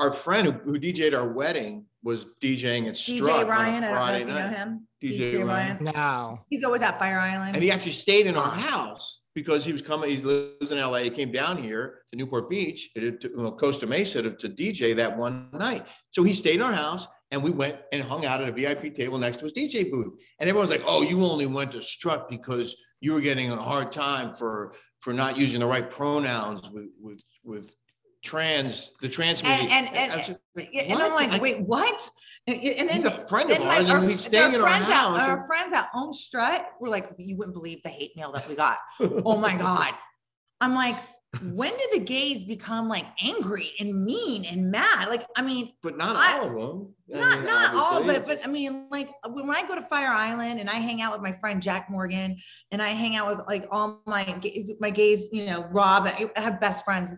our friend who DJ'd our wedding was DJing at Strut DJ Ryan, on a Friday I don't know if you know him. DJ Ryan. No. He's always at Fire Island. And he actually stayed in our house because he was coming. He lives in LA. He came down here to Newport Beach, to Costa Mesa to DJ that one night. So he stayed in our house, and we went and hung out at a VIP table next to his DJ booth. And everyone's like, "Oh, you only went to Strut because you were getting a hard time for not using the right pronouns with the trans media." And I'm like, wait, what? And then he's a friend of ours, and he's staying in our house. Our friends that own Strut were like, you wouldn't believe the hate mail that we got. Oh my God. I'm like, when did the gays become like angry and mean and mad? Like, I mean, but not all of them. Not all, but I mean, like when I go to Fire Island and I hang out with my friend Jack Morgan, and I hang out with like all my gays, you know, Rob, I have best friends.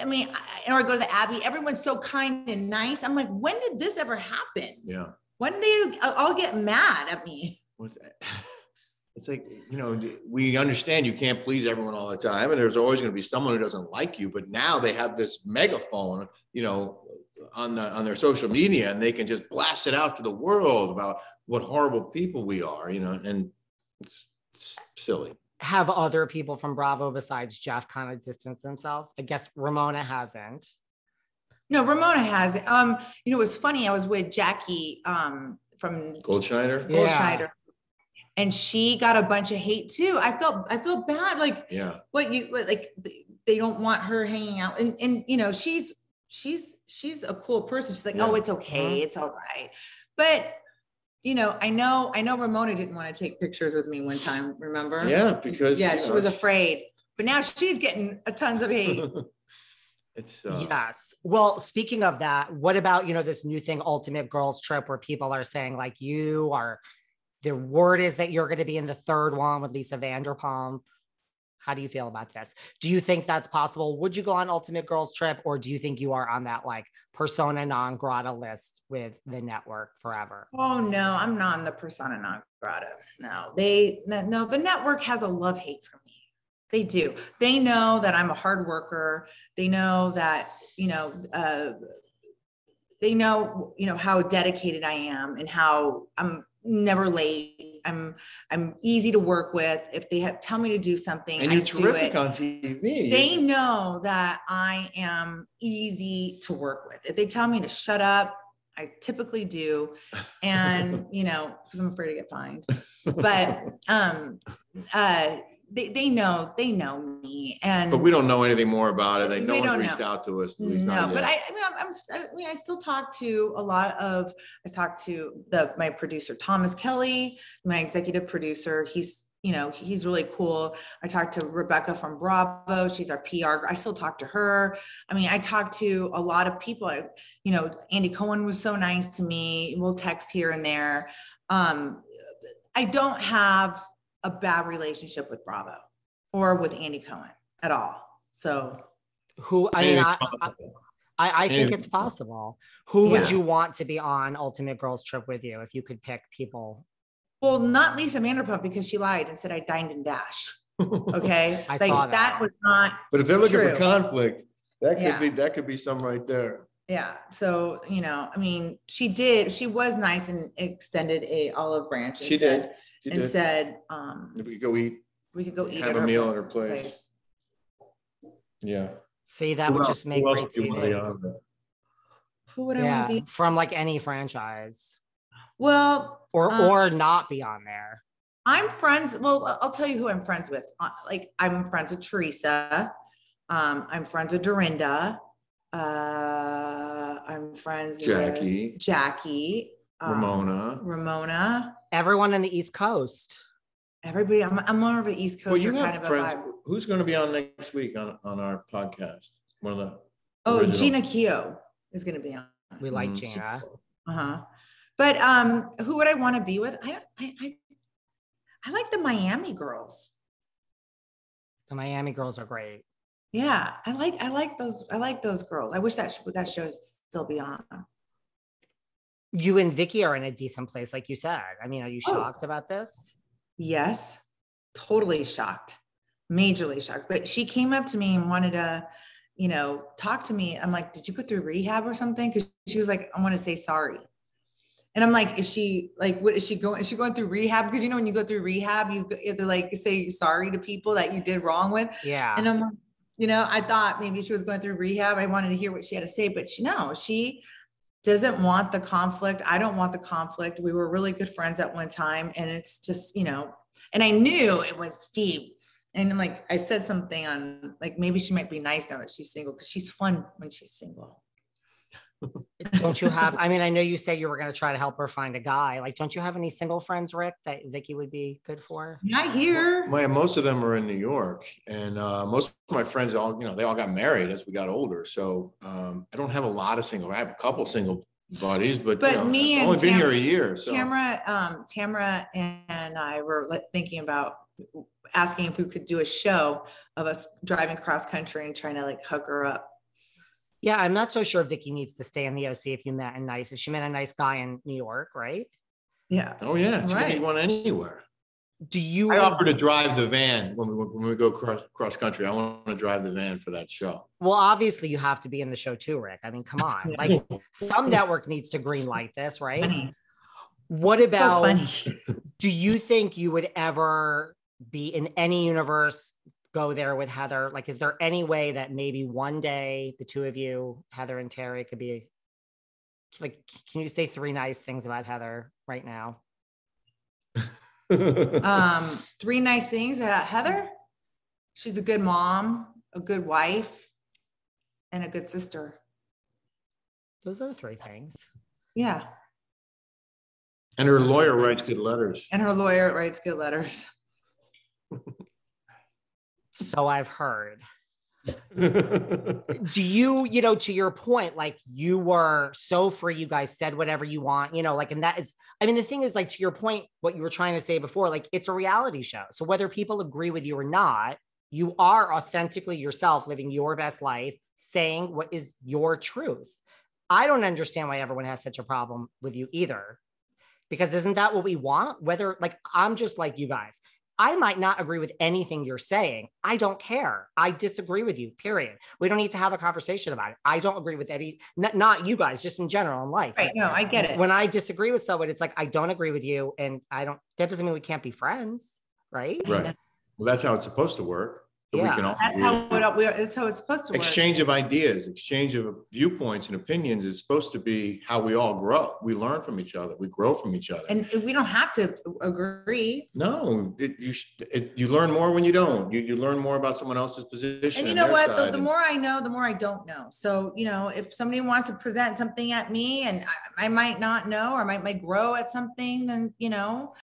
I mean, or I go to the Abbey, everyone's so kind and nice. I'm like, when did this ever happen? Yeah. When did they all get mad at me? It's like, you know, we understand you can't please everyone all the time, and there's always going to be someone who doesn't like you, but now they have this megaphone, you know, on their social media, and they can just blast it out to the world about what horrible people we are, you know, and it's silly. Have other people from Bravo besides Jeff kind of distanced themselves? I guess Ramona hasn't. No, Ramona has. You know, it was funny. I was with Jackie from Goldschneider. Yeah. And she got a bunch of hate too. I felt bad. Like, yeah, like they don't want her hanging out. And you know, she's a cool person. She's like, oh, it's okay, it's all right. But you know, I know Ramona didn't want to take pictures with me one time, remember? Yeah, because she was afraid. But now she's getting tons of hate. It's yes. Well, speaking of that, what about, you know, this new thing, Ultimate Girls Trip, where people are saying like the word is that you're going to be in the third one with Lisa Vanderpump. How do you feel about this? Do you think that's possible? Would you go on Ultimate Girls Trip, or do you think you are on that like persona non grata list with the network forever? Oh no, I'm not on the persona non grata. No, the network has a love-hate for me. They do. They know that I'm a hard worker. They know that, you know, how dedicated I am and how I'm never late. I'm easy to work with. If they tell me to do something, and you're terrific on TV. They know that I am easy to work with. If they tell me to shut up, I typically do. And, you know, because I'm afraid to get fined. But they know me, but we don't know anything more about it. No one reached out to us. No, but I still talk to my producer Thomas Kelly, my executive producer. He's really cool. I talked to Rebecca from Bravo. She's our PR. I still talk to her. I mean, I talk to a lot of people. Andy Cohen was so nice to me. We'll text here and there. I don't have a bad relationship with Bravo or with Andy Cohen at all. So I think it's possible. Who would you want to be on Ultimate Girls Trip with you if you could pick people? Well, not Lisa Vanderpump, because she lied and said I dined and dash. Okay. I saw that was not But if they're looking for conflict, that could be some right there. Yeah. So, you know, I mean, she was nice and extended a olive branch. She did. And said, we could go eat, have a meal at her place. Yeah. See, that would just make great TV. Who would I want to be? From like any franchise. Well, or not be on there. I'm friends. Well, I'll tell you who I'm friends with. Like, I'm friends with Teresa. I'm friends with Dorinda. I'm friends with Jackie. Ramona. Everyone in the East Coast. Everybody. I'm more of an East Coast. Well, you have friends. Who's going to be on next week on our podcast? One of the original. Gina Keogh is going to be on. We like Gina. But who would I want to be with? I like the Miami girls. The Miami girls are great. Yeah, I like those girls. I wish that show would still be on. You and Vicki are in a decent place, like you said. I mean, are you shocked about this? Yes, totally shocked, majorly shocked. But she came up to me and wanted to you know, talk to me. I'm like, did you go through rehab or something? Cause she was like, I want to say sorry. And I'm like, is she like, what is she going? Is she going through rehab? Because, you know, when you go through rehab, you have to like say sorry to people that you did wrong with. Yeah. And I'm like, you know, I thought maybe she was going through rehab. I wanted to hear what she had to say, but she doesn't want the conflict. I don't want the conflict. We were really good friends at one time. And it's just, you know, and I knew it was Steve. And I'm like, I said something on like, maybe she might be nice now that she's single, because she's fun when she's single. Don't you have, I mean, I know you said you were going to try to help her find a guy. Like, don't you have any single friends, Rick, that Vicki would be good for? Not here. Most of them are in New York, and most of my friends they all got married as we got older. So I don't have a lot of single. I have a couple single buddies, but me I've and only been here a year. So. Tamra and I were thinking about asking if we could do a show of us driving cross country and trying to like hook her up. Yeah, I'm not so sure Vicki needs to stay in the OC if she met a nice guy in New York, right? Yeah. Oh yeah, she can be one anywhere. I offer to drive the van when we go cross country. I want to drive the van for that show. Well, obviously you have to be in the show too, Rick. I mean, come on, like some network needs to green light this, right? Funny. What about, do you think you would ever be in any universe, go there with Heather? Like, is there any way that maybe one day the two of you, Heather and Terry, could be like, can you say 3 nice things about Heather right now? 3 nice things about Heather. She's a good mom, a good wife, and a good sister. Those are 3 things. Yeah. And her lawyer writes good letters. So I've heard. Do you to your point, like you were so free, you guys said whatever you want, like, and that is, I mean, the thing is, like, to your point, what you were trying to say before, like, it's a reality show. So whether people agree with you or not, you are authentically yourself, living your best life, saying what is your truth. I don't understand why everyone has such a problem with you either, because isn't that what we want? Whether, like, I'm just like you guys. I might not agree with anything you're saying. I don't care. I disagree with you, period. We don't need to have a conversation about it. I don't agree with not you guys, just in general in life. Right, no, I get it. When I disagree with someone, it's like, I don't agree with you. And that doesn't mean we can't be friends, right? Right. Well, that's how it's supposed to work. So yeah, that's how it's supposed to work. Exchange of ideas, exchange of viewpoints and opinions is supposed to be how we all grow. We learn from each other. We grow from each other. And we don't have to agree. No, you learn more when you don't. You learn more about someone else's position. And you know what? The more I know, the more I don't know. So, if somebody wants to present something at me and I might not know, or might grow at something, then,